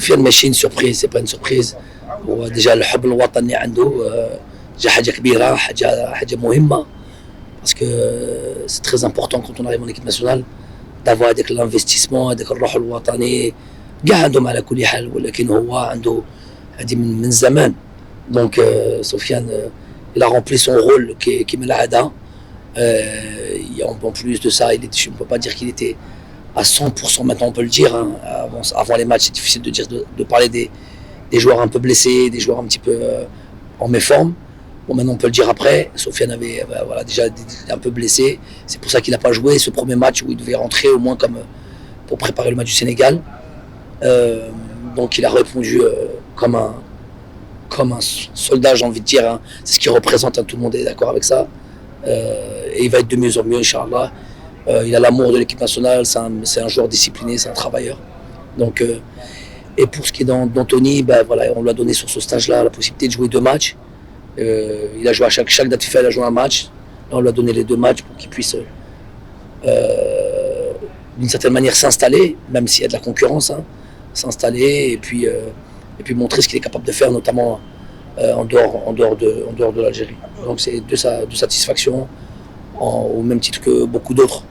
سفيان ماشي سوربريز سي با سوربريز. هو ديجا الحب الوطني عنده ديجا حاجه كبيره حاجه مهمه باسكو سي تري امبورطون كونت اون اريف اون ايكيب ناسيونال دافوا هذاك الانفستيسمون هذاك الروح الوطني كاع عندهم على كل حال ولكن هو عنده هذه من زمان. دونك سفيان il a rempli son rôle qui me l'a ada. En plus de ça, je ne peux pas dire qu'il était à 100%, maintenant on peut le dire. Hein. Avant les matchs, c'est difficile de parler des joueurs un peu blessés, des joueurs un petit peu en méforme. Bon, maintenant on peut le dire après. Sofiane avait voilà, déjà un peu blessé. C'est pour ça qu'il n'a pas joué ce premier match où il devait rentrer au moins comme, pour préparer le match du Sénégal. Donc il a répondu comme un soldat, j'ai envie de dire. Hein. C'est ce qu'il représente, hein. Tout le monde est d'accord avec ça. Et il va être de mieux en mieux, Inch'Allah. Il a l'amour de l'équipe nationale, c'est un joueur discipliné, c'est un travailleur. Donc, et pour ce qui est d'Anthony, ben voilà, on lui a donné sur ce stage-là la possibilité de jouer 2 matchs. Il a joué à chaque date FIFA, il a joué un match. Là, on lui a donné les 2 matchs pour qu'il puisse d'une certaine manière s'installer, même s'il y a de la concurrence, hein, s'installer et puis montrer ce qu'il est capable de faire, notamment en dehors de l'Algérie. Donc c'est deux satisfactions au même titre que beaucoup d'autres.